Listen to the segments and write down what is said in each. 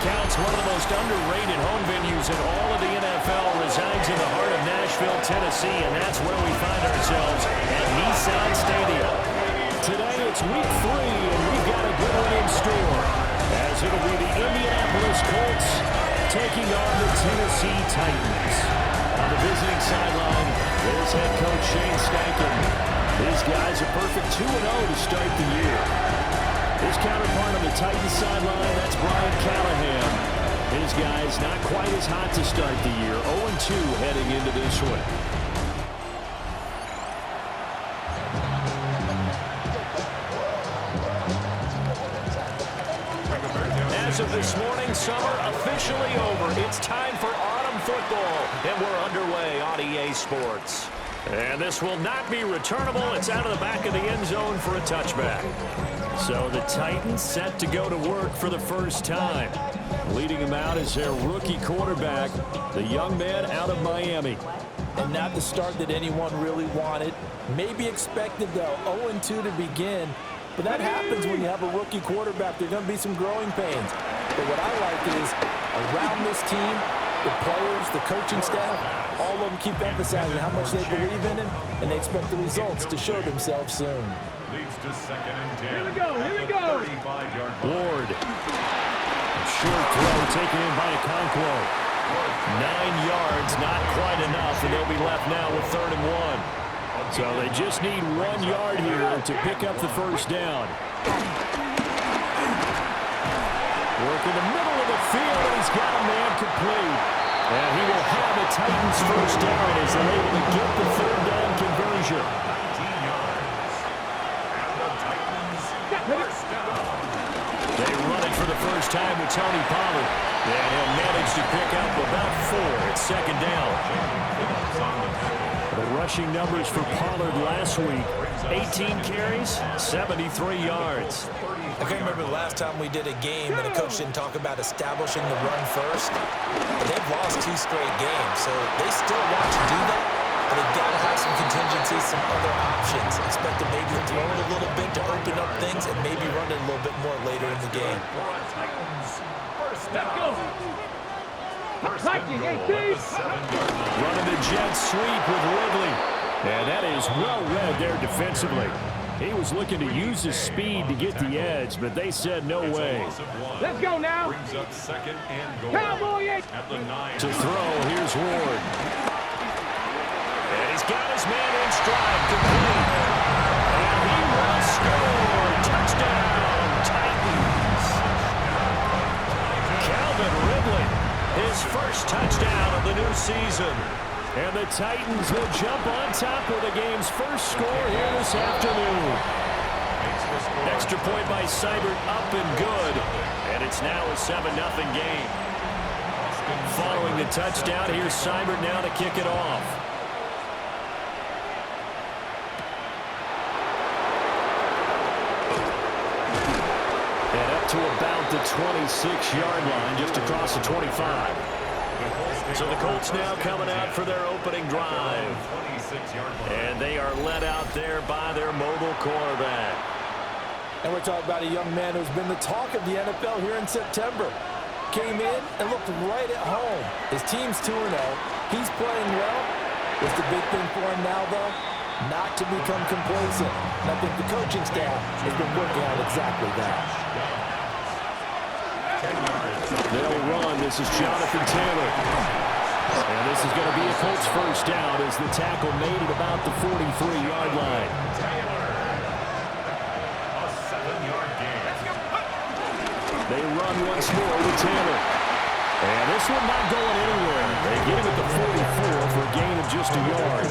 accounts, one of the most underrated home venues in all of the NFL resides in the heart of Nashville, Tennessee, and that's where we find ourselves at Nissan Stadium. Today it's week 3, and we've got a good one in store, as it'll be the Indianapolis Colts taking on the Tennessee Titans. On the visiting sideline, there's head coach Shane Steichen. These guys are perfect 2-0 to start the year. His counterpart on the Titans sideline, that's Brian Callahan. His guys not quite as hot to start the year. 0-2 heading into this one. As of this morning, summer officially over. It's time for autumn football, and we're underway on EA Sports. And this will not be returnable. It's out of the back of the end zone for a touchback. So the Titans set to go to work for the first time. Leading them out is their rookie quarterback, the young man out of Miami. And not the start that anyone really wanted. Maybe expected, though, 0-2 to begin. But that happens when you have a rookie quarterback. There are going to be some growing pains. But what I like is, around this team, the players, the coaching staff, all of them keep emphasizing how much they believe in him, and they expect the results to show themselves soon. Leads to 2nd and 10. Here we go, here we go. Ward. Short throw taken in by Okonkwo. 9 yards, not quite enough, and they'll be left now with 3rd and 1. So they just need 1 yard here to pick up the first down. Work in the middle of the field, and he's got a man complete. And he will have the Titans first down as they're able to get the 3rd down conversion. 19 yards. And the Titans first down. They run it for the first time with Tony Pollard. And he'll manage to pick up about 4 at 2nd down. The rushing numbers for Pollard last week, 18 carries, 73 yards. I can't remember the last time we did a game and a coach didn't talk about establishing the run first. But they've lost 2 straight games, so they still want to do that. But they've got to have some contingencies, some other options. Expect to maybe throw it a little bit to open up things and maybe run it a little bit more later in the game. Let's go. Running the jet sweep with Ridley. And that is well read there defensively. He was looking to use his speed to get the edge, but they said no way. Let's go now. Brings up 2nd and goal. Cowboy At the 9. To throw, here's Ward. And he's got his man in stride, complete. And he will score. Touchdown, Titans. Calvin Ridley, his first touchdown of the new season. And the Titans will jump on top of the game's first score here this afternoon. Extra point by Seibert, up and good. And it's now a 7-0 game. Following the touchdown, here's Seibert now to kick it off. And up to about the 26-yard line, just across the 25. So the Colts now coming out for their opening drive. And they are led out there by their mobile quarterback. And we're talking about a young man who's been the talk of the NFL here in September. Came in and looked right at home. His team's 2-0. He's playing well. What's the big thing for him now, though? Not to become complacent. And I think the coaching staff has been working on exactly that. They'll run. This is Jonathan Taylor. And this is going to be a Colts first down as the tackle made at about the 43-yard line. A 7-yard gain. They run once more with Taylor. And this one not going anywhere. They get him at the 44 for a gain of just a yard.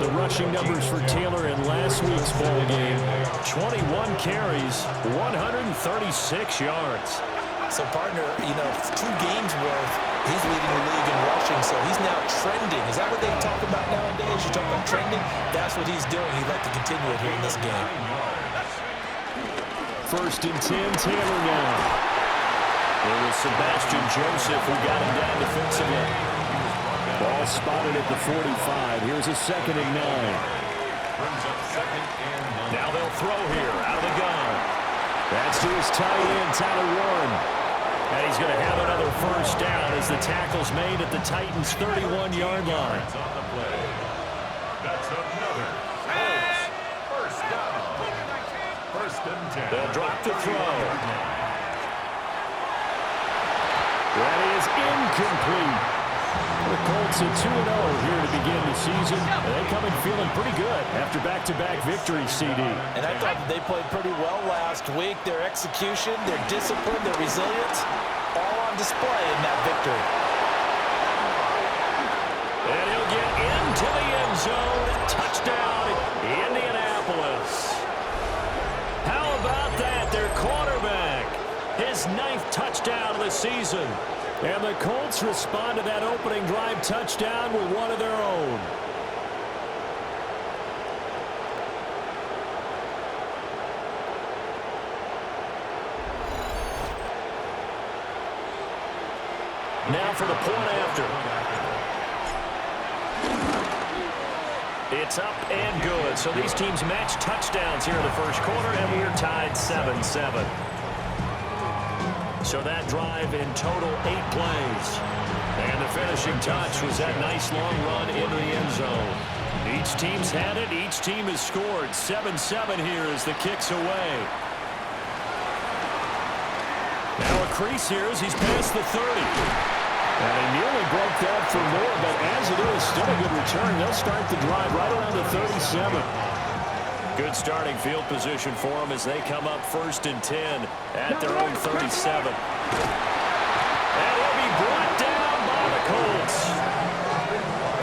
The rushing numbers for Taylor in last week's ball game, 21 carries, 136 yards. So, partner, 2 games worth, he's leading the league in rushing, so he's now trending. Is that what they talk about nowadays? You talk about trending? That's what he's doing. He'd like to continue it here in this game. 1st and 10, Taylor now. It was Sebastian Joseph who got him down defensively. Ball spotted at the 45. Here's a 2nd and 9. Brings up 2nd and 9. Now they'll throw here out of the gun. That's to his tight end, Tyler Warren. And he's going to have another first down as the tackle's made at the Titans' 31-yard line. On the play. That's another Colts first down. First and 10. They'll drop the throw. That is incomplete. The Colts at 2-0 here to begin the season. They come in feeling pretty good after back-to-back victories, CD. And I thought that they played pretty well last week. Their execution, their discipline, their resilience, all on display in that victory. And he'll get into the end zone. Touchdown, Indianapolis. How about that? Their quarterback, his 9th touchdown of the season. And the Colts respond to that opening drive touchdown with one of their own. Now for the point after. It's up and good. So these teams match touchdowns here in the first quarter, and we are tied 7-7. So that drive in total 8 plays. And the finishing touch was that nice long run into the end zone. Each team's had it. Each team has scored. 7-7 here as the kick's away. Now a crease here as he's past the 30. And he nearly broke that for more, but as it is, still a good return. They'll start the drive right around the 37. Good starting field position for them as they come up 1st and 10 at their own 37. And he'll be brought down by the Colts.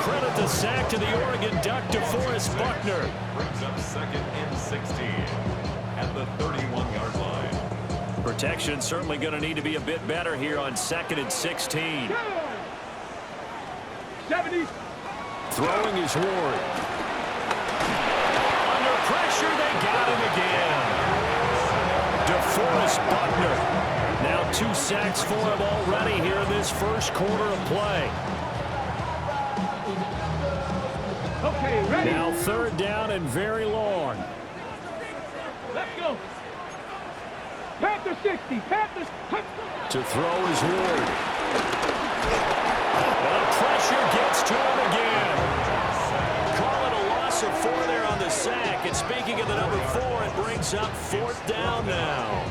Credit the sack to the Oregon Duck, DeForest Buckner. Brings up 2nd and 16 at the 31-yard line. Protection certainly going to need to be a bit better here on 2nd and 16. 70. Throwing is Ward. Pressure, they got him again. DeForest Buckner. Now 2 sacks for him already here in this first quarter of play. Okay, ready. Now 3rd down and very long. Let's go. Panther 60. Panthers. To throw is Ward. The pressure gets to him again. Of 4 there on the sack. And speaking of the number 4, it brings up 4th down now.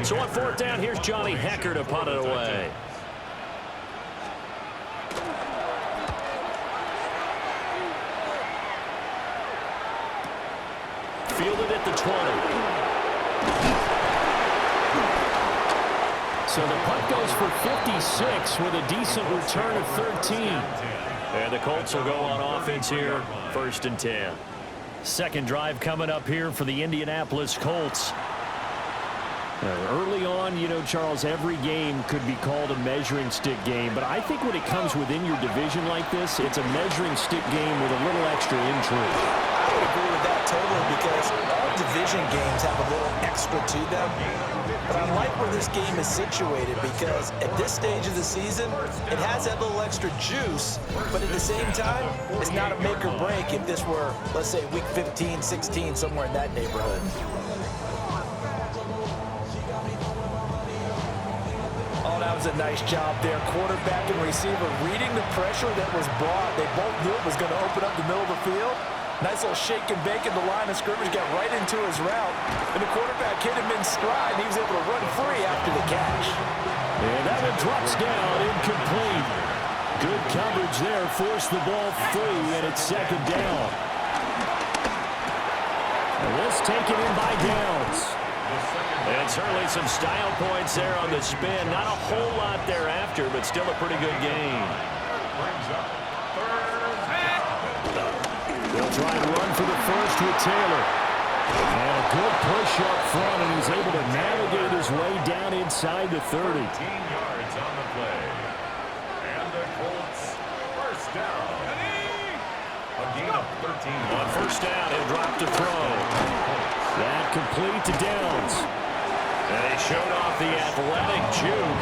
So on 4th down, here's Johnny Hecker to punt it away. Fielded at the 20. So the punt goes for 56 with a decent return of 13. And the Colts will go on offense here, 1st and 10. Second drive coming up here for the Indianapolis Colts. Early on, you know, Charles, every game could be called a measuring stick game. But I think when it comes within your division like this, it's a measuring stick game with a little extra intrigue. I would agree with that totally because all division games have a little extra to them. But I like where this game is situated because at this stage of the season, it has that little extra juice, but at the same time, it's not a make or break if this were, let's say, week 15, 16, somewhere in that neighborhood. Oh, that was a nice job there. Quarterback and receiver reading the pressure that was brought. They both knew it was going to open up the middle of the field. Nice little shake and bake in the line of scrimmage, got right into his route, and the quarterback hit him in stride, and he was able to run free after the catch. And that one drops down, incomplete. Good coverage there, forced the ball free, and it's 2nd down. And this taken in by Downs. And certainly some style points there on the spin. Not a whole lot thereafter, but still a pretty good game. Brings up 3rd. They'll try and run for the first with Taylor. And a good push up front, and he's able to navigate his way down inside the 30. 13 yards on the play. And the Colts first down. A gain of 13. On 1st down, he'll drop to throw. That complete to Downs. And they showed off the athletic juke.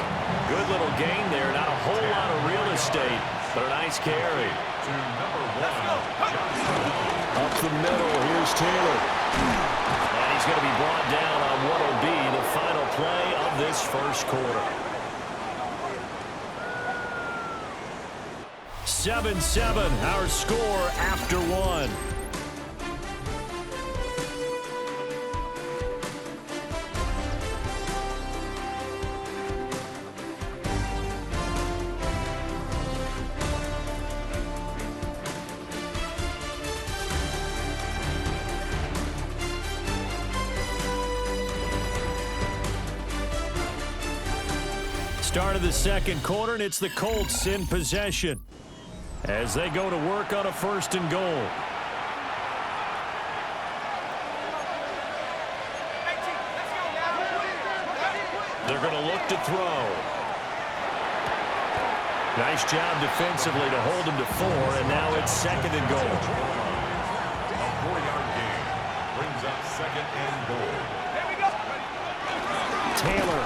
Good little gain there. Not a whole lot of real estate, but a nice carry. To number 1, Up the middle, here's Taylor. And he's going to be brought down on what will be the final play of this first quarter. 7-7, our score after one. Start of the second quarter, and it's the Colts in possession as they go to work on a 1st and goal. They're going to look to throw. Nice job defensively to hold him to 4, and now it's 2nd and goal. A 4-yard gain brings up 2nd and goal. Taylor.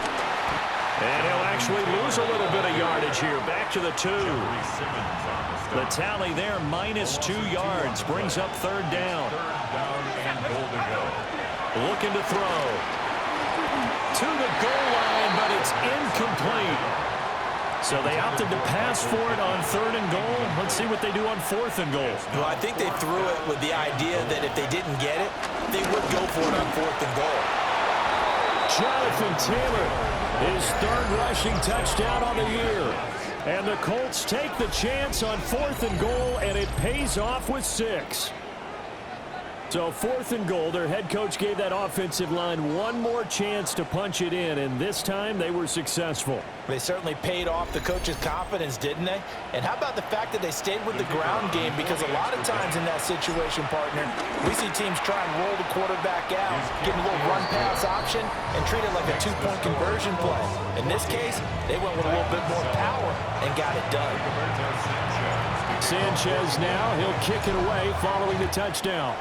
And he'll actually lose a little bit of yardage here. Back to the 2. The tally there, -2 yards. Brings up 3rd down. 3rd down and goal to go. Looking to throw. To the goal line, but it's incomplete. So they opted to pass for it on 3rd and goal. Let's see what they do on 4th and goal. Well, I think they threw it with the idea that if they didn't get it, they would go for it on 4th and goal. Jonathan Taylor, his 3rd rushing touchdown on the year. And the Colts take the chance on 4th and goal, and it pays off with 6. So 4th and goal, their head coach gave that offensive line one more chance to punch it in, and this time they were successful. They certainly paid off the coach's confidence, didn't they? And how about the fact that they stayed with the ground game? Because a lot of times in that situation, partner, we see teams try and roll the quarterback out, give him a little run-pass option, and treat it like a 2-point conversion play. In this case, they went with a little bit more power and got it done. Sanchez now, he'll kick it away following the touchdown.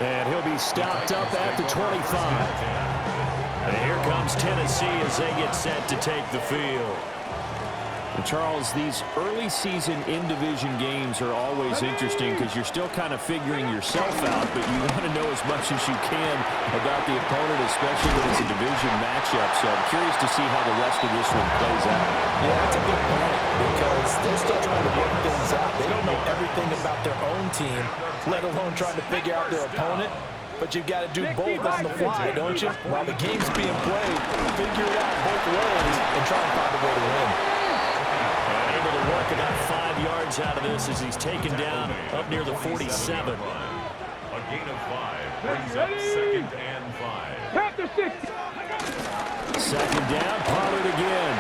And he'll be stopped up at the 25. And here comes Tennessee as they get set to take the field. And Charles, these early season in-division games are always interesting because you're still kind of figuring yourself out, but you want to know as much as you can about the opponent, especially when it's a division matchup. So I'm curious to see how the rest of this one plays out. Yeah, that's a good point because they're still trying to work things out. They don't know everything about their own team, let alone trying to figure out their opponent. But you've got to do both on the fly, don't you? While the game's being played, figure it out both ways and try and find a way to win. Able to work about 5 yards out of this as he's taken down up near the 47. A gain of 5 brings up 2nd and 5. Panther 60. 2nd down, Pollard again.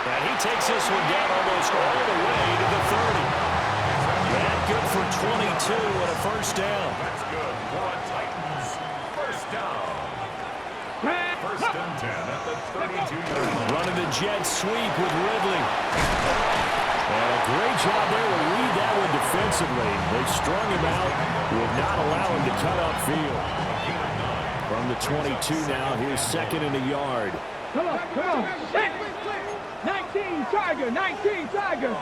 And he takes this one down almost all the way to the 30. That good for 22 and a 1st down. That's good for a Titans 1st down. 1st and 10 at the 32-yard line. Running the jet sweep with Ridley. And a great job there to read that one defensively. They strung him out, would not allow him to cut upfield. From the 22 now, here's 2nd and a yard. Come on, come on. 19, Tiger, 19, Tiger.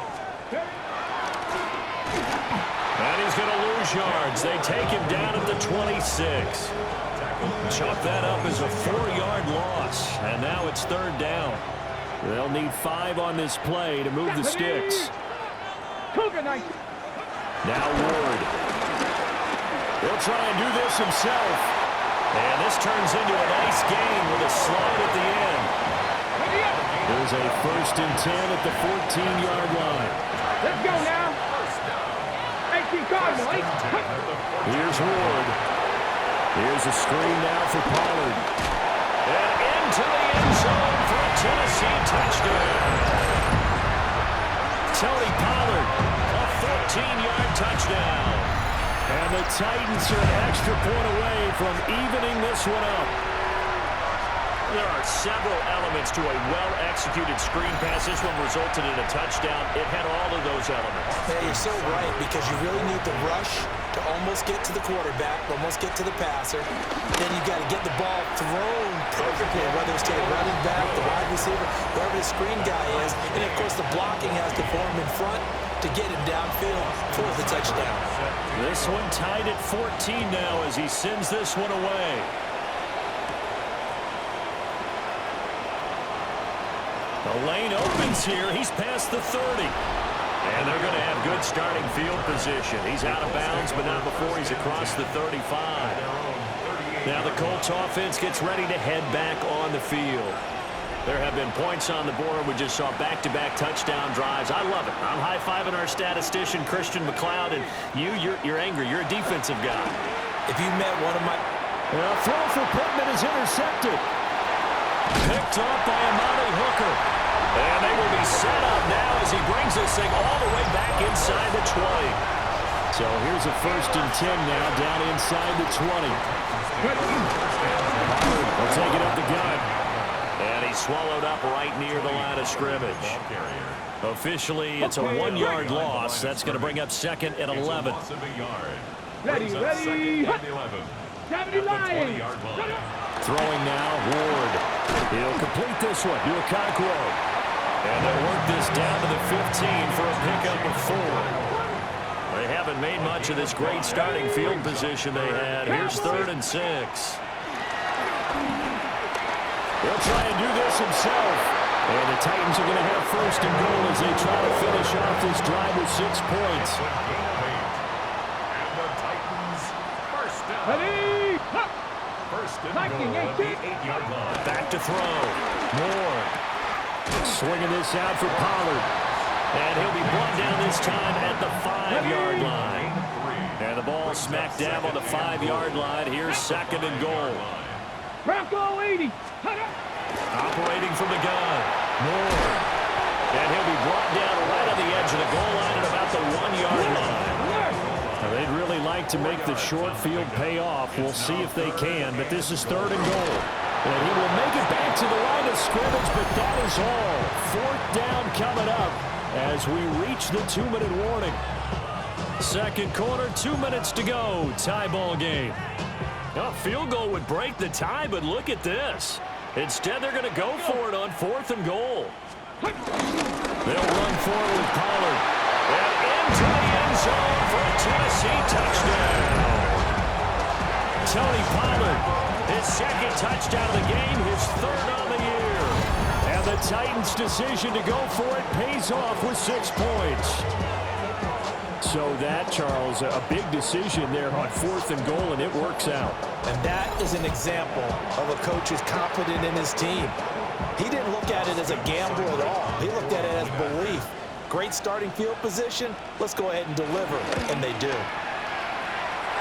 And he's going to lose yards. They take him down at the 26. Chalk that up as a 4-yard loss. And now it's 3rd down. They'll need 5 on this play to move the sticks. Now Ward. He'll try and do this himself. And this turns into a nice gain with a slide at the end. There's a 1st and 10 at the 14-yard line. Let's go now. 18 Cardinal. Here's Ward. Here's a screen now for Pollard. And into the end zone for a Tennessee touchdown. Tony Pollard, a 14-yard touchdown. And the Titans are an extra point away from evening this one up. There are several elements to a well-executed screen pass. This one resulted in a touchdown. It had all of those elements. Yeah, you're so right, because you really need the rush to almost get to the quarterback, almost get to the passer. Then you got to get the ball thrown perfectly, whether it's to the running back, the wide receiver, wherever the screen guy is. And, of course, the blocking has to form in front to get him downfield for the touchdown. This one tied at 14 now as he sends this one away. The lane opens here. He's past the 30. And they're going to have good starting field position. He's out of bounds, but not before he's across the 35. Now the Colts offense gets ready to head back on the field. There have been points on the board. We just saw back-to-back touchdown drives. I love it. I'm high-fiving our statistician, Christian McLeod, and you're angry. You're a defensive guy. If you met one of my... Well, throw for Pittman is intercepted. Picked off by Amani Hooker. And they will be set up now as he brings this thing all the way back inside the 20. So here's a 1st and 10 now down inside the 20. Will take it up the gut. And he's swallowed up right near the line of scrimmage. Officially, it's a 1-yard loss. That's going to bring up 2nd and 11. Ready. 70 Lions. Throwing now, Ward. He'll complete this one to Okonkwo. And they'll work this down to the 15 for a pickup of 4. They haven't made much of this great starting field position they had. Here's 3rd and 6. He'll try and do this himself. And the Titans are going to have 1st and goal as they try to finish off this drive with 6 points. And the Titans first down. Ready. 1st and goal at the 8-yard line. Back to throw. Moore. Swinging this out for Pollard. And he'll be brought down this time at the 5-yard line. And the ball smack dab on the 5-yard line. Here's 2nd and goal. Bronco 80. Operating from the gun. Moore. And he'll be brought down right on the edge of the goal line at about the 1-yard line. Now, they'd really like to make the short field pay off. We'll see if they can, but this is 3rd and goal. And he will make it back to the line of scrimmage, but that is all. 4th down coming up as we reach the 2-minute warning. 2nd quarter, 2 minutes to go. Tie ball game. A field goal would break the tie, but look at this. Instead, they're going to go for it on 4th and goal. They'll run forward with Pollard. And into the end zone for a Tennessee touchdown. Tony Pollard. His 2nd touchdown of the game, his 3rd on the year. And the Titans' decision to go for it pays off with 6 points. So that, Charles, a big decision there on 4th and goal, and it works out. And that is an example of a coach who's confident in his team. He didn't look at it as a gamble at all. He looked at it as belief. Great starting field position. Let's go ahead and deliver, and they do.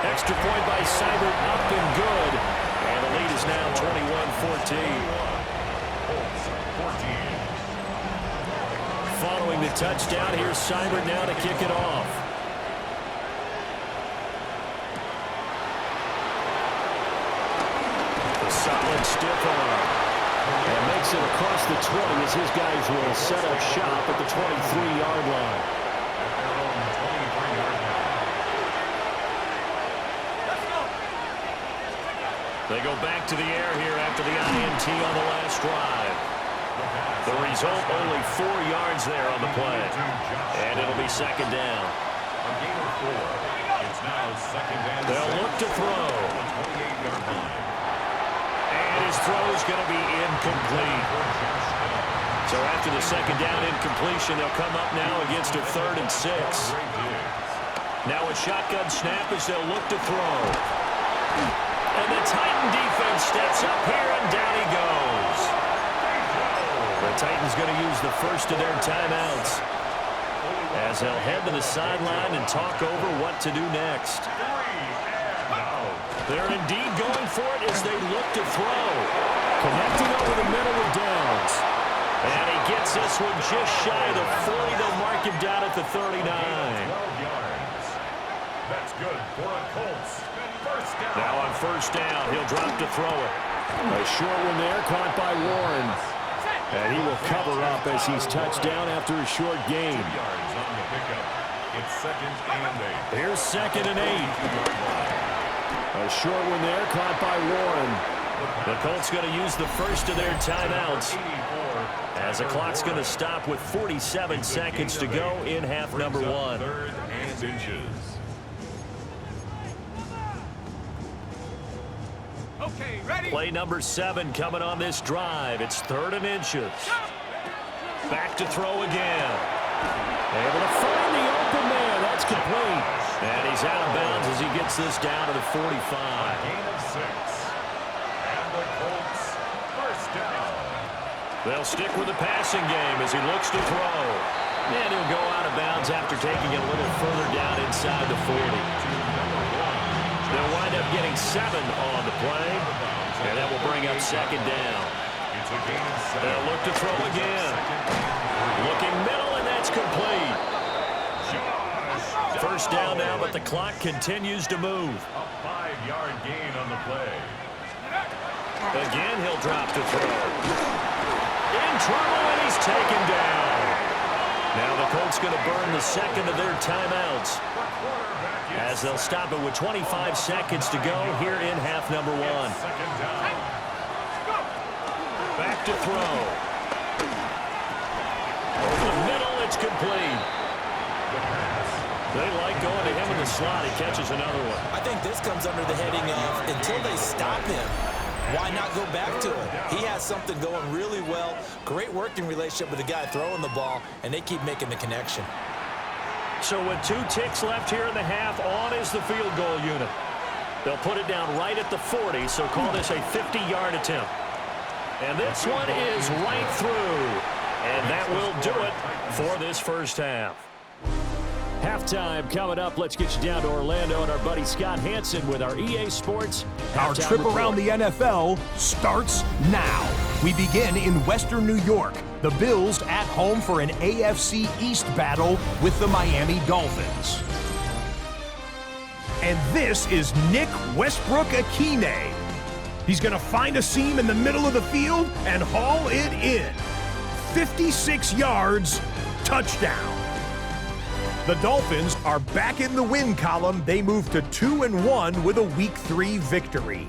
Extra point by Seibert, up and good. And the lead is now 21-14. Following the touchdown, here's Seibert now to kick it off. The solid stiff arm. And makes it across the 20 as his guys will set up shop at the 23-yard line. They go back to the air here after the INT on the last drive. The result, only 4 yards there on the play. And it'll be 2nd down. A gain of 4. It's now 2nd and 6. They'll look to throw. And his throw is going to be incomplete. So after the 2nd down incompletion, they'll come up now against a 3rd and 6. Now a shotgun snap as they'll look to throw. And the Titan defense steps up here, and down he goes. The Titans going to use the first of their timeouts as they'll head to the sideline and talk over what to do next. They're indeed going for it as they look to throw. Connecting over the middle with Downs. And he gets this one just shy of the 40. They'll mark him down at the 39. 12 yards. That's good for a Colts. First down. Now on 1st down, he'll drop to throw it. A short one there, caught by Warren. And he will cover up as he's touched down after a short gain. 2 yards on the pickup. It's 2nd and 8. Here's 2nd and 8. A short one there, caught by Warren. The Colts going to use the first of their timeouts, as the clock's going to stop with 47 seconds to go in half number 1. 3rd and inches. Okay, ready? Play number 7 coming on this drive. It's 3rd and inches. Back to throw again. Able to find the open man. That's complete. And he's out of bounds as he gets this down to the 45. Gain of 6. And the Colts first down. They'll stick with the passing game as he looks to throw. And he'll go out of bounds after taking it a little further down inside the 40. They'll wind up getting 7 on the play. And that will bring up 2nd down. It's a gain of 7. They'll look to throw again. Looking middle, and that's complete. First down now, but the clock continues to move. A 5-yard gain on the play. Again, he'll drop to throw. In trouble, and he's taken down. Now the Colts going to burn the 2nd of their timeouts, as they'll stop it with 25 seconds to go here in half number 1. 2nd down. Back to throw. Over the middle, it's complete. They like going to him in the slot. He catches another one. I think this comes under the heading of until they stop him, why not go back to him? He has something going really well. Great working relationship with the guy throwing the ball, and they keep making the connection. So with 2 ticks left here in the half, on is the field goal unit. They'll put it down right at the 40, so call this a 50-yard attempt. And this one is right through. And that will do it for this first half. Halftime coming up. Let's get you down to Orlando and our buddy Scott Hansen with our EA Sports Our halftime trip report. around the NFL starts now. We begin in Western New York. The Bills at home for an AFC East battle with the Miami Dolphins. And this is Nick Westbrook-Akine. He's going to find a seam in the middle of the field and haul it in. 56 yards, touchdown. The Dolphins are back in the win column. They move to 2-1 with a Week 3 victory.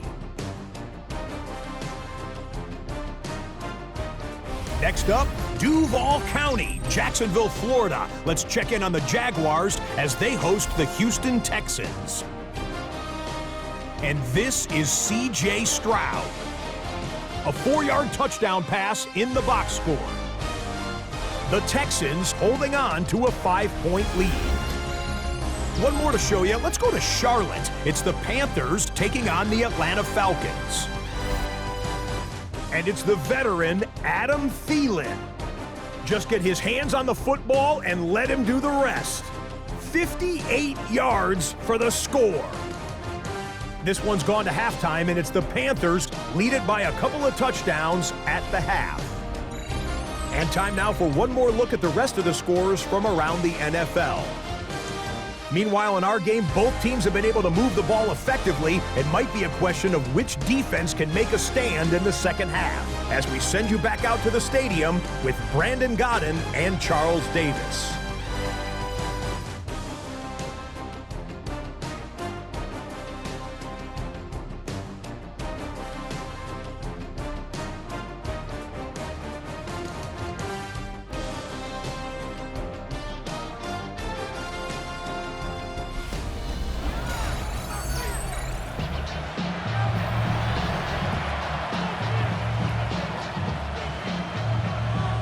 Next up, Duval County, Jacksonville, Florida. Let's check in on the Jaguars as they host the Houston Texans. And this is C.J. Stroud. A 4-yard touchdown pass in the box score. The Texans holding on to a 5-point lead. One more to show you. Let's go to Charlotte. It's the Panthers taking on the Atlanta Falcons. And it's the veteran Adam Thielen. Just get his hands on the football and let him do the rest. 58 yards for the score. This one's gone to halftime, and it's the Panthers lead it by a couple of touchdowns at the half. And time now for one more look at the rest of the scores from around the NFL. Meanwhile, in our game, both teams have been able to move the ball effectively. It might be a question of which defense can make a stand in the second half, as we send you back out to the stadium with Brandon Godden and Charles Davis.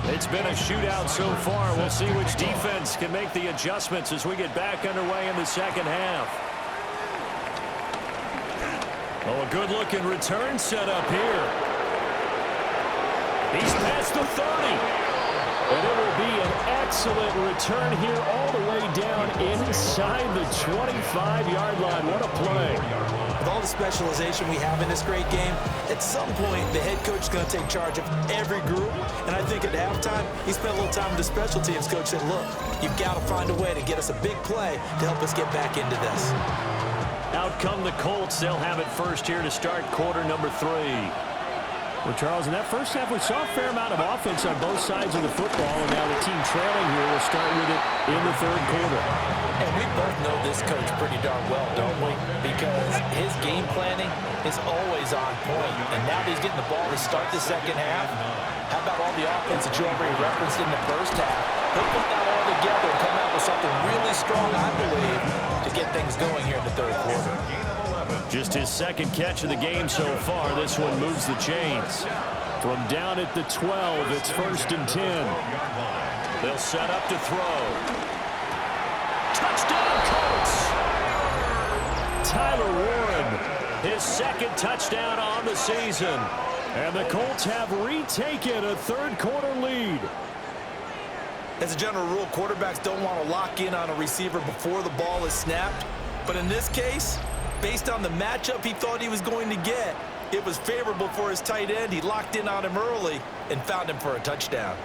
It's been a shootout so far. We'll see which defense can make the adjustments as we get back underway in the second half. Oh, a good-looking return set up here. He's past the 30. And it will be an excellent return here all the way down inside the 25-yard line. What a play. With all the specialization we have in this great game, at some point the head coach is going to take charge of every group. And I think at halftime, he spent a little time with the special teams coach said, look, you've got to find a way to get us a big play to help us get back into this. Out come the Colts. They'll have it first here to start quarter number 3. Well, Charles, in that first half, we saw a fair amount of offense on both sides of the football, and now the team trailing here will start with it in the third quarter. And we both know this coach pretty darn well, don't we? Because his game planning is always on point. And now that he's getting the ball to start the second half, how about all the offense that you already referenced in the first half? He'll put that all together and come out with something really strong, I believe, to get things going here in the third quarter. Just his second catch of the game so far. This one moves the chains. From down at the 12, it's 1st and 10. They'll set up to throw. Touchdown, Colts! Tyler Warren, his second touchdown on the season. And the Colts have retaken a third quarter lead. As a general rule, quarterbacks don't want to lock in on a receiver before the ball is snapped. But in this case, based on the matchup he thought he was going to get, it was favorable for his tight end. He locked in on him early and found him for a touchdown.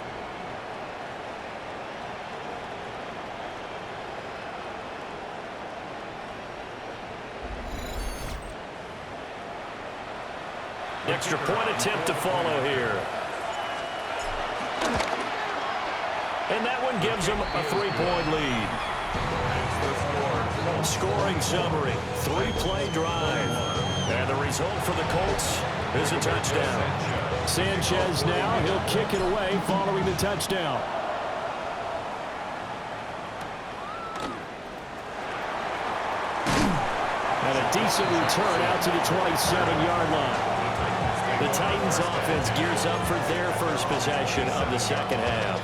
Extra point attempt to follow here. And that one gives them a 3-point lead. Scoring summary, 3-play drive. And the result for the Colts is a touchdown. Sanchez now, he'll kick it away following the touchdown. And a decent return out to the 27-yard line. The Titans offense gears up for their first possession of the second half.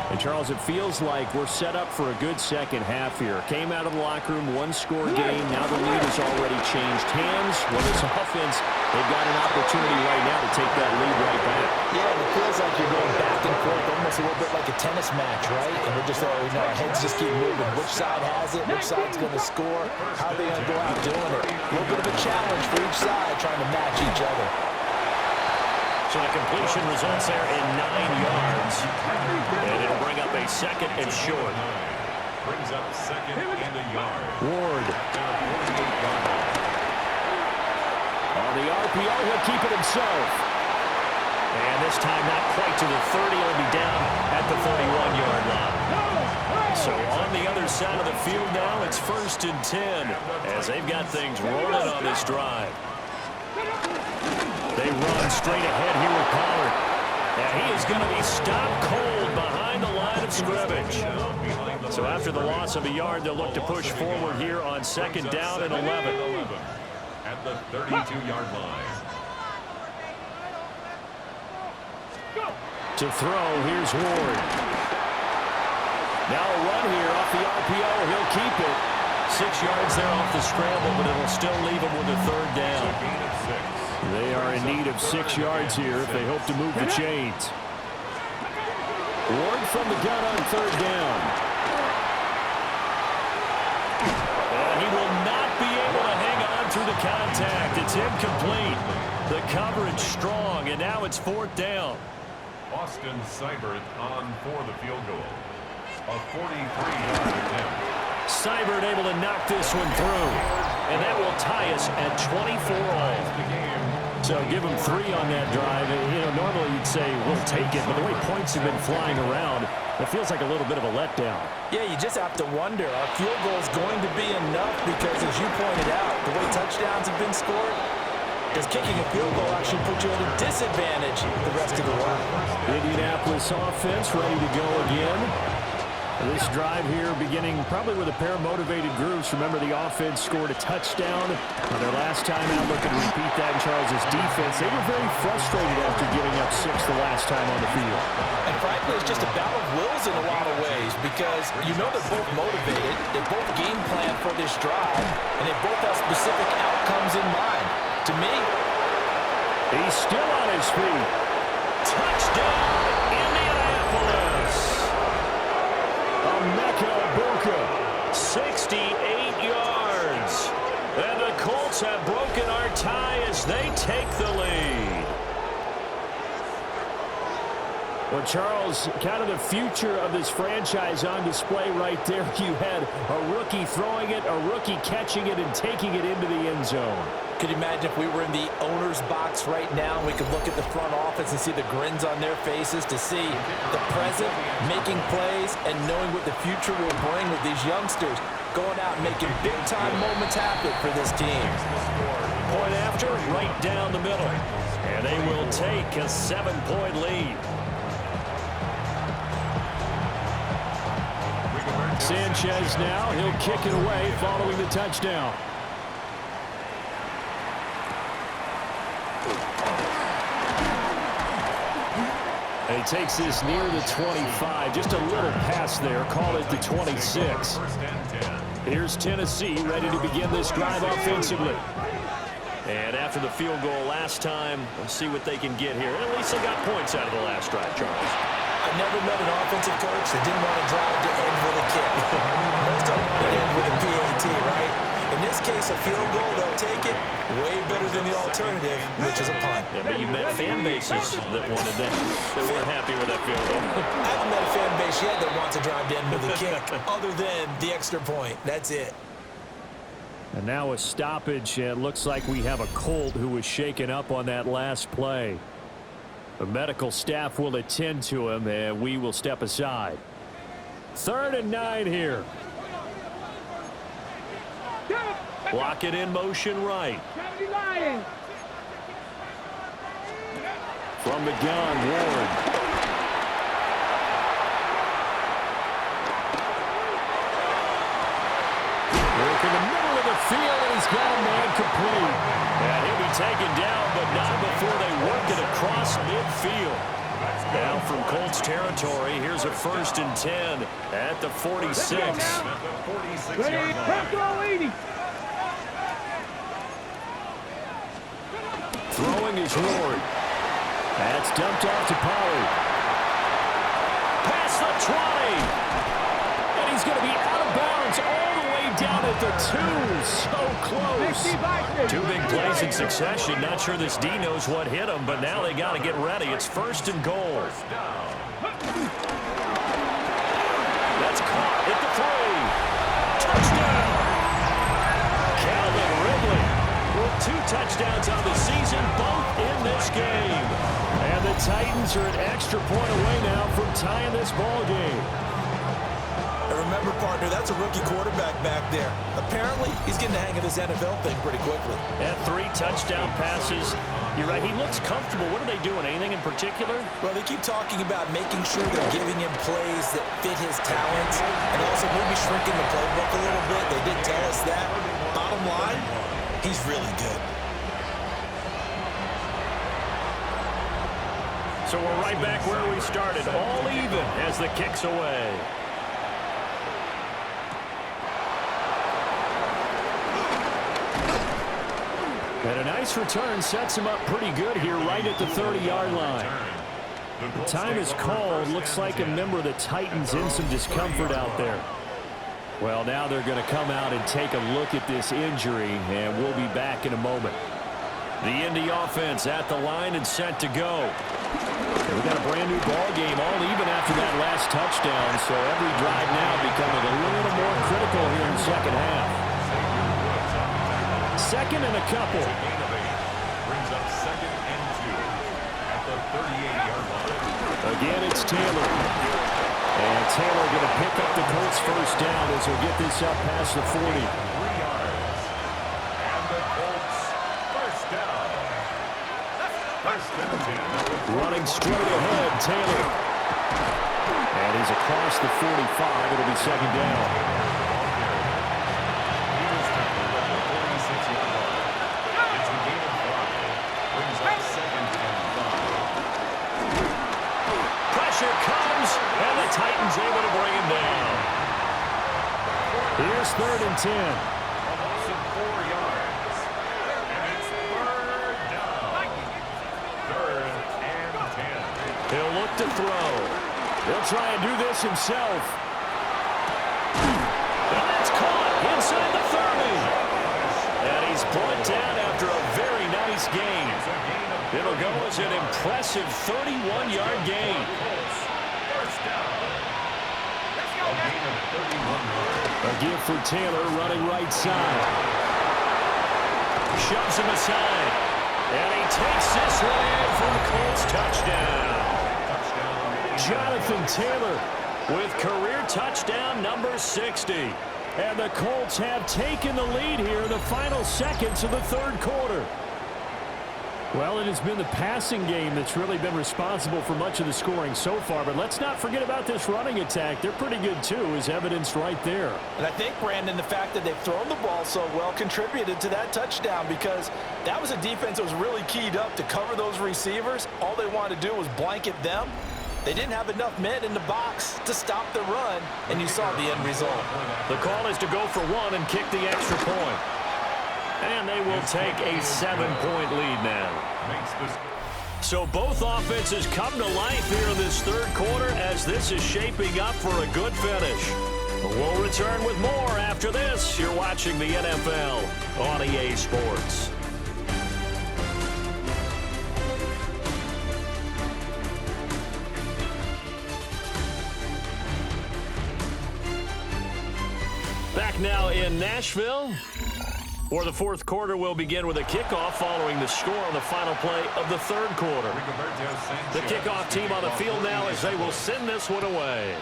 And, Charles, it feels like we're set up for a good second half here. Came out of the locker room, one-score game. Now the lead has already changed hands. Well, this offense, they've got an opportunity right now to take that lead right back. Yeah, it feels like you're going back and forth, almost a little bit like a tennis match, right? And we're just, our heads just keep moving. Which side has it? Which side's going to score? How are they going to go out doing it? A little bit of a challenge for each side trying to match each other. So the completion results there in 9 yards. And it'll bring up a second and short. Brings up second and a yard. Ward. On the RPO, he'll keep it himself. And this time not quite to the 30. He'll be down at the 31-yard line. So on the other side of the field now, it's 1st and 10 as they've got things rolling on this drive. They run straight ahead here with Pollard. And he is going to be stopped cold behind the line of scrimmage. So after the loss of a yard, they'll look to push forward here on 2nd down and 11. At the 32-yard line. To throw, here's Ward. Now a run here off the RPO. He'll keep it. 6 yards there off the scramble, but it'll still leave him with a 3rd down. They are in need of 6 yards here if they hope to move the chains. Ward from the gun on 3rd down. And he will not be able to hang on through the contact. It's incomplete. The coverage strong, and now it's 4th down. Austin Seibert on for the field goal. A 43-yard attempt. Seibert able to knock this one through. And that will tie us at 24 all. So give him 3 on that drive. And, normally you'd say we'll take it, but the way points have been flying around, it feels like a little bit of a letdown. Yeah, you just have to wonder, our field goal is going to be enough because, as you pointed out, the way touchdowns have been scored, does kicking a field goal actually put you at a disadvantage the rest of the way? Indianapolis offense ready to go again. This drive here beginning probably with a pair of motivated groups. Remember, the offense scored a touchdown their last time out. Looking to repeat that in Charles's defense. They were very frustrated after giving up 6 the last time on the field. And frankly, it's just a battle of wills in a lot of ways because they're both motivated. They both game plan for this drive, and they both have specific outcomes in mind. To me, he's still on his feet. Touchdown, Indianapolis. Emeka Egbuka, 68 yards. And the Colts have broken our tie as they take the lead. Well, Charles, kind of the future of this franchise on display right there. You had a rookie throwing it, a rookie catching it, and taking it into the end zone. Could you imagine if we were in the owner's box right now and we could look at the front office and see the grins on their faces to see the present, making plays, and knowing what the future will bring with these youngsters going out and making big-time moments happen for this team. Point after, right down the middle. And they will take a 7-point lead. Sanchez now, he'll kick it away following the touchdown. And he takes this near the 25. Just a little pass there. Call it the 26. Here's Tennessee ready to begin this drive offensively. And after the field goal last time, we'll see what they can get here. At least they got points out of the last drive, Charles. I've never met an offensive coach that didn't want to drive to end with a kick. Most of them would end with a PAT, right? In this case, a field goal, they'll take it. Way better than the alternative, which is a punt. Yeah, but you met fan bases that wanted that. They weren't happy with that field goal. I haven't met a fan base yet that wants to drive to end with a kick, other than the extra point. That's it. And now a stoppage. It looks like we have a Colt who was shaken up on that last play. The medical staff will attend to him, and we will step aside. 3rd and 9 here. Block it in motion right. From the gun, Ward. Work in the middle of the field, and he's got a man complete. And he'll be taken down, but not before they work it across midfield. Now from Colts territory, here's a 1st and 10 at the 46. Ready, press 80. Throwing is Ward. That's dumped off to Pollard. Past the 20. And he's going to be out of bounds all the way down at the 2. So close. 2 big plays in succession. Not sure this D knows what hit him, but now they got to get ready. It's 1st and goal. That's caught at the 3. Touchdown. Calvin Ridley with 2 touchdowns on the season, both in this game. And the Titans are an extra point away now from tying this ball game. And remember, partner, that's a rookie quarterback back there. Apparently, he's getting the hang of this NFL thing pretty quickly. And 3 touchdown passes. You're right, he looks comfortable. What are they doing? Anything in particular? Well, they keep talking about making sure they're giving him plays that fit his talents and also maybe shrinking the playbook a little bit. They did tell us that. Bottom line, he's really good. So we're right back where we started. All even as the kick's away. And a nice return sets him up pretty good here right at the 30-yard line. The time is called. Looks like a member of the Titans in some discomfort out there. Well, now they're going to come out and take a look at this injury, and we'll be back in a moment. The Indy offense at the line and set to go. We got a brand new ball game, all even after that last touchdown, so every drive now becoming a little more critical here in the second half. 2nd and a couple. Brings up 2nd and 2 at the 38-yard line. Again, it's Taylor. And Taylor going to pick up the Colts' 1st down as he'll get this up past the 40. 3 yards. And the Colts 1st down. 1st and 10. Running straight ahead, Taylor. And he's across the 45. It'll be 2nd down. He was tackled at the 46-yard line. It's a gain of 5. Brings up 2nd and 5. Pressure comes, and the Titans able to bring him down. Here's 3rd and 10. A loss of 4 yards. And it's 3rd down. 3rd and 10. He'll look to throw. He'll try and do this himself. And that's caught inside the 30. And he's brought down after a very nice gain. It'll go as an impressive 31-yard gain. First down. A gain of 31 yards. A give for Taylor running right side. shoves him aside. And he takes this one in for a Colts touchdown. Jonathan Taylor with career touchdown number 60. And the Colts have taken the lead here in the final seconds of the third quarter. Well, it has been the passing game that's really been responsible for much of the scoring so far. But let's not forget about this running attack. They're pretty good, too, as evidenced right there. And I think, Brandon, the fact that they've thrown the ball so well contributed to that touchdown, because that was a defense that was really keyed up to cover those receivers. All they wanted to do was blanket them. They didn't have enough men in the box to stop the run, and you saw the end result. The call is to go for one and kick the extra point. And they will take a 7-point lead now. So both offenses come to life here in this third quarter as this is shaping up for a good finish. We'll return with more after this. You're watching the NFL on EA Sports. Back now in Nashville, where the fourth quarter will begin with a kickoff following the score on the final play of the third quarter. The kickoff team on the field now as they will send this one away.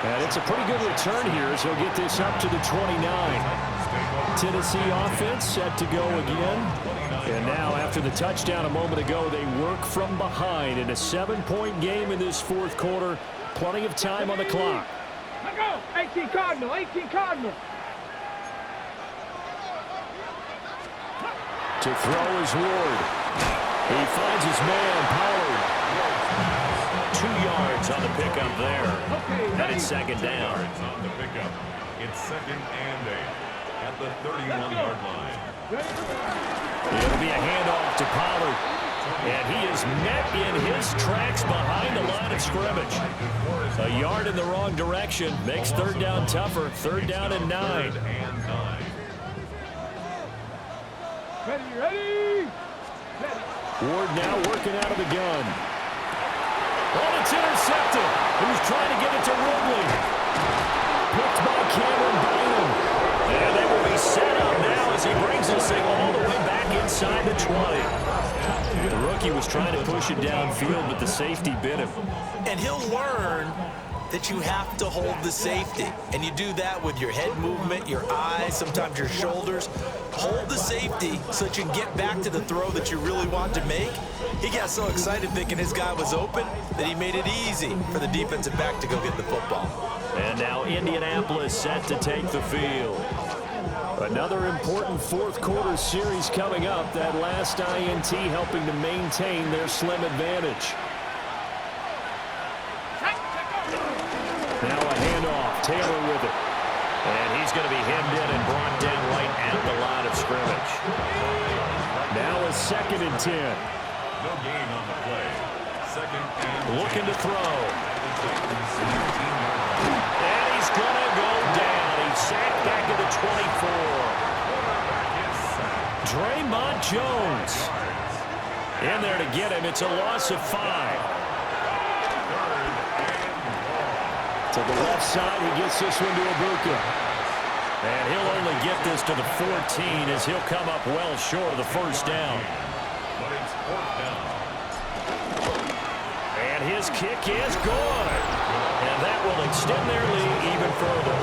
And it's a pretty good return here as he'll get this up to the 29. Tennessee offense set to go again. And now after the touchdown a moment ago, they work from behind in a 7-point game in this fourth quarter. Plenty of time on the clock. Let go. 18 Cardinal. 18 Cardinal. To throw is Ward. He finds his man, Pollard. 2 yards on the pickup there. Okay, And it's second down. On the pickup. It's 2nd and 8 at the 31-yard line. It'll be a handoff to Pollard. And he is met in his tracks behind the line of scrimmage. A yard in the wrong direction makes third down tougher. Third down and 9. Ready. Ward now working out of the gun. Oh, it's intercepted. He was trying to get it to Ridley. Picked by Cameron Bynum. And they will be set up now as he brings this thing all the way back inside the 20. The rookie was trying to push it downfield, but the safety bit him. And he'll learn that you have to hold the safety. And you do that with your head movement, your eyes, sometimes your shoulders. Hold the safety so that you can get back to the throw that you really want to make. He got so excited thinking his guy was open that he made it easy for the defensive back to go get the football. And now Indianapolis set to take the field. Another important fourth quarter series coming up. That last INT helping to maintain their slim advantage. Now a handoff. Taylor with it. And he's going to be hemmed in and brought down right at the line of scrimmage. Now a 2nd and 10. No gain on the play. 2nd and Looking to throw. And he's going to go down. He's sacked back at the 24. Draymond Jones in there to get him. It's a loss of 5. To the left side, he gets this one to Ibuka. And he'll only get this to the 14 as he'll come up well short of the first down. But it's 4th down. And his kick is good. And that will extend their lead even further.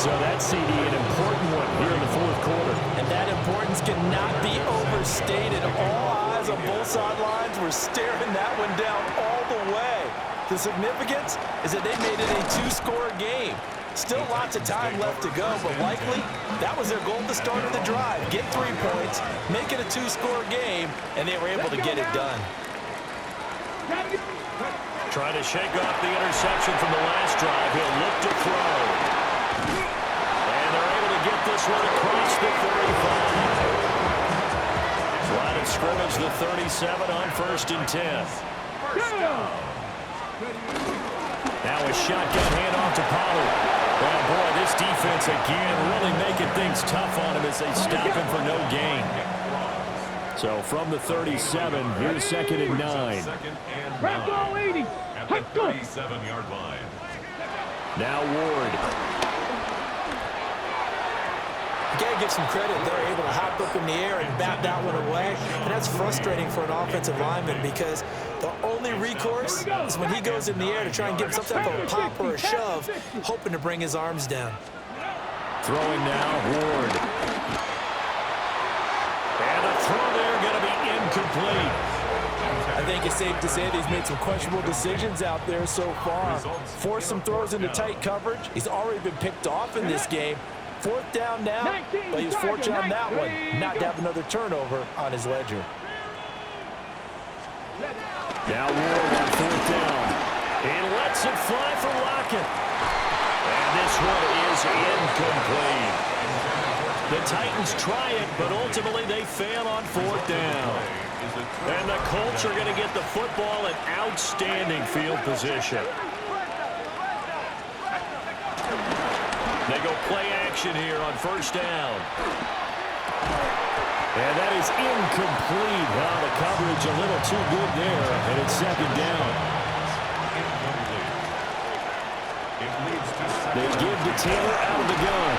So that CD, an important one here in the fourth quarter. And that importance cannot be overstated. All eyes on both sidelines were staring that one down all the way. The significance is that they made it a 2-score game. Still lots of time left to go, but likely that was their goal at the start of the drive. Get 3 points, make it a 2-score game, and they were able to get it done. Trying to shake off the interception from the last drive. He'll look to throw. And they're able to get this one across the 35. Line of scrimmage, the 37 on 1st and 10. First down. Now a shotgun handoff to Pollard. Oh, boy, this defense again really making things tough on him as they stop him for no gain. So from the 37, here's 2nd and 9. Red ball 80. At the 37-yard line. Now Ward. You got to give some credit. They're able to hop up in the air and bat that one away. And that's frustrating for an offensive lineman because the only recourse is when he goes in the air to try and give some type of a pop or a shove, hoping to bring his arms down. Throwing now, Ward. And a throw there going to be incomplete. I think it's safe to say that he's made some questionable decisions out there so far. Forced some throws into tight coverage. He's already been picked off in this game. 4th down now, but he was fortunate on that one not to have another turnover on his ledger. Now Ward on 4th down. He lets it fly for Lockett. And this one is incomplete. The Titans try it, but ultimately they fail on 4th down. And the Colts are going to get the football in outstanding field position. They go play action here on 1st down. And that is incomplete. Well, the coverage a little too good there, and it's 2nd down. They give to Taylor out of the gun.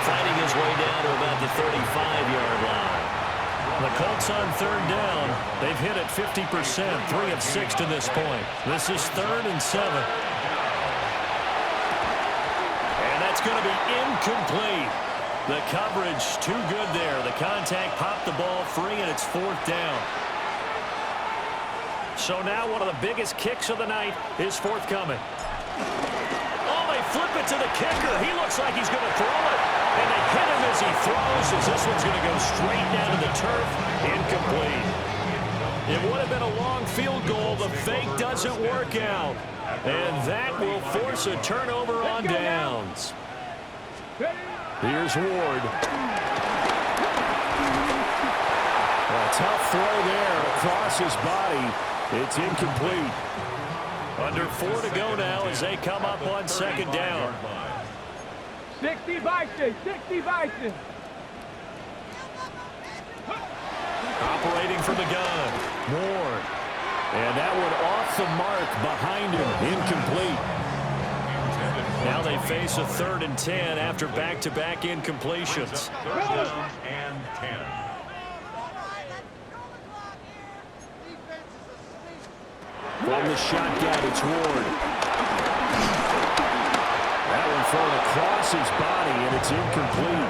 Fighting his way down to about the 35-yard line. The Colts on 3rd down. They've hit it 50%, 3 of 6 to this point. This is 3rd and 7. It's going to be incomplete. The coverage too good there. The contact popped the ball free, and it's 4th down. So now one of the biggest kicks of the night is forthcoming. Oh, they flip it to the kicker. He looks like he's going to throw it. And they hit him as he throws, as this one's going to go straight down to the turf. Incomplete. It would have been a long field goal. The fake doesn't work out. And that will force a turnover on downs. Here's Ward. A tough throw there across his body. It's incomplete. Under 4 to go now as they come up on 2nd down. 60 Bison, 60 Bison. Operating from the gun. Ward. And that one off the mark behind him. Incomplete. Now they face a 3rd and 10 after back-to-back incompletions. 3rd down and 10. From the shotgun, it's Ward. That one thrown across his body, and it's incomplete.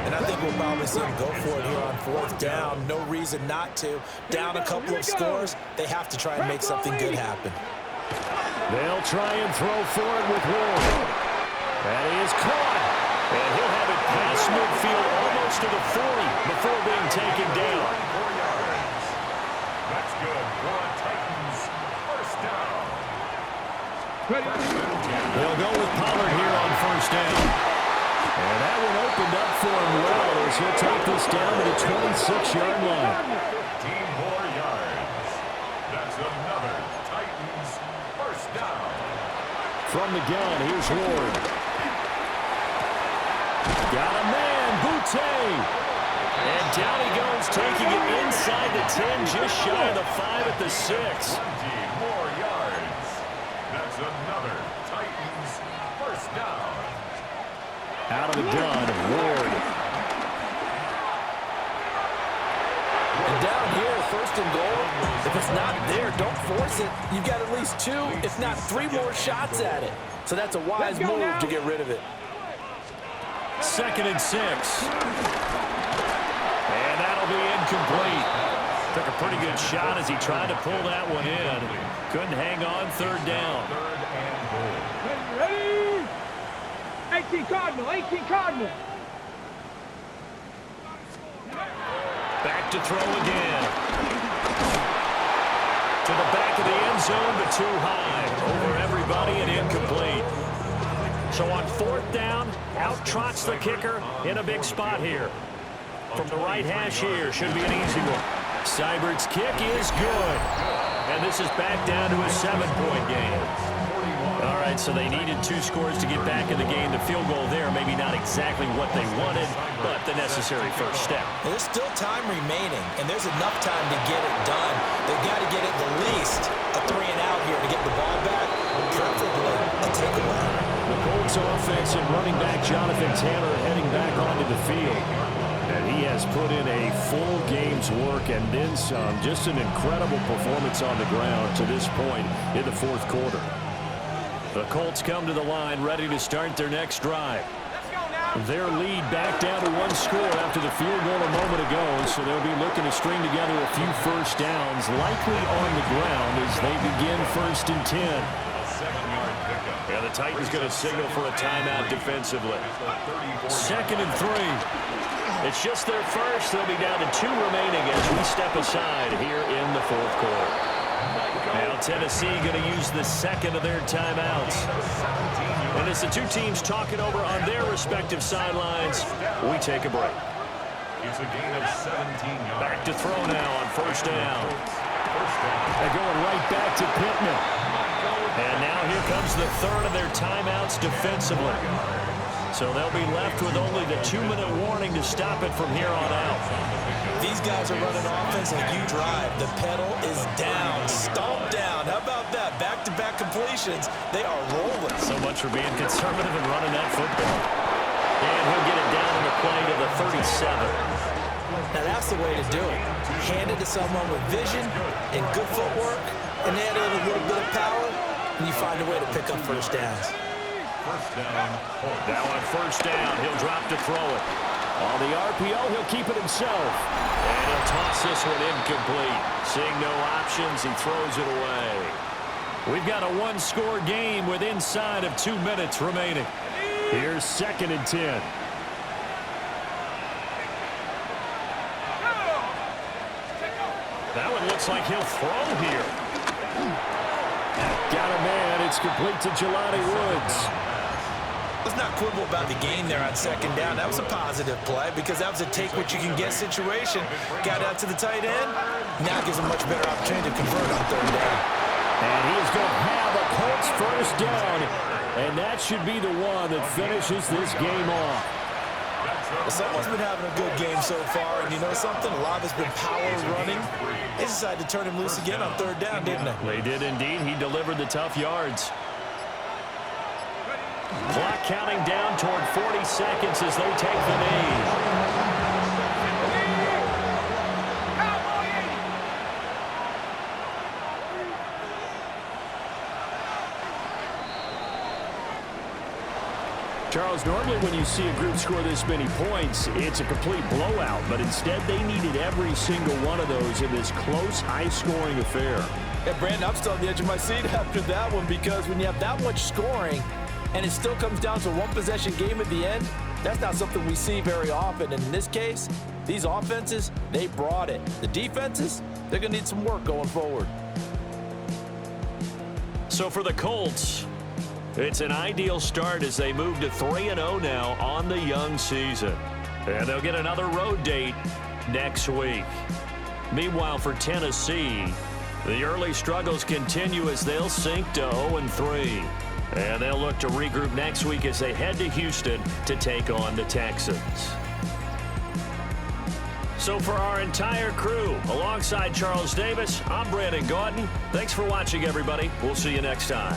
And I think we'll probably see him go for it here on 4th down. No reason not to. Down a couple of scores, they have to try and make something good happen. They'll try and throw for it with Ward. That is caught. And he'll have it past midfield almost to the 40 before being taken down. 4 yards. That's good for a Titans 1st down. They'll go with Pollard here on 1st down. And that one opened up for him well as he'll take this down to the 26-yard line. 15 more yards. That's another Titans 1st down. From the gun, here's Ward. Got a man, Boutte. And down he goes, taking it inside the 10, just shy of the 5 at the 6. 20 more yards. That's another Titans 1st down. Out of the gun, Ward. And down here, 1st and goal, if it's not there, don't force it. You've got at least 2, if not 3 more shots at it. So that's a wise move to get rid of it. 2nd and 6. And that'll be incomplete. Took a pretty good shot as he tried to pull that one in. Couldn't hang on 3rd down. 3rd and goal. Ready? 18 Cardinal, 18 Cardinal. Back to throw again. To the back of the end zone, but too high. Over everybody and incomplete. So on 4th down, out trots the kicker in a big spot here. From the right hash here, should be an easy one. Seibert's kick is good. And this is back down to a 7-point game. All right, right, so they needed 2 scores to get back in the game. The field goal there, maybe not exactly what they wanted, but the necessary first step. There's still time remaining, and there's enough time to get it done. They've got to get at the least a 3-and-out here to get the ball back, preferably a takeaway. The Colts offense and running back Jonathan Taylor heading back onto the field. And he has put in a full game's work and then some. Just an incredible performance on the ground to this point in the 4th quarter. The Colts come to the line ready to start their next drive. Their lead back down to 1 score after the field goal a moment ago, so they'll be looking to string together a few first downs, likely on the ground as they begin 1st and 10. Yeah, the Titans going to signal for a timeout defensively. 2nd and 3. It's just their first. They'll be down to 2 remaining as we step aside here in the 4th quarter. Now Tennessee going to use the 2nd of their timeouts. And as the 2 teams talking over on their respective sidelines, we take a break. It's a gain of 17 yards. Back to throw now on 1st down. They're going right back to Pittman. And now here comes the 3rd of their timeouts defensively. So they'll be left with only the 2-minute warning to stop it from here on out. These guys are running offense like you drive. The pedal is down, stomp down. How about that? Back-to-back completions. They are rolling. So much for being conservative and running that football. And he'll get it down in the play to the 37. Now that's the way to do it. Hand it to someone with vision and good footwork, and add in a little bit of power, and you find a way to pick up first downs. First down. Now on 1st down, he'll drop to throw it. On the RPO, he'll keep it himself. And he'll toss this one incomplete. Seeing no options, he throws it away. We've got a 1-score game with inside of 2 minutes remaining. Here's 2nd and 10. That one looks like he'll throw here. Got a man. It's complete to Jelani Woods. Let's not quibble about the game there on 2nd down. That was a positive play because that was a take-what-you-can-get situation. Got out to the tight end. Now gives him much better opportunity to convert on 3rd down. And he's going to have a Colts first down. And that should be the one that finishes this game off. Well, someone's been having a good game so far, and you know something? A lot of it's been power running. They decided to turn him loose again on 3rd down, didn't they? They did indeed. He delivered the tough yards. Clock counting down toward 40 seconds as they take the knee. Charles, normally when you see a group score this many points, it's a complete blowout. But instead, they needed every single one of those in this close, high-scoring affair. Yeah, Brandon, I'm still on the edge of my seat after that one because when you have that much scoring and it still comes down to a 1-possession game at the end, that's not something we see very often. And in this case, these offenses, they brought it. The defenses, they're going to need some work going forward. So for the Colts, it's an ideal start as they move to 3-0 now on the young season. And they'll get another road date next week. Meanwhile, for Tennessee, the early struggles continue as they'll sink to 0-3. And they'll look to regroup next week as they head to Houston to take on the Texans. So for our entire crew, alongside Charles Davis, I'm Brandon Gaudin. Thanks for watching, everybody. We'll see you next time.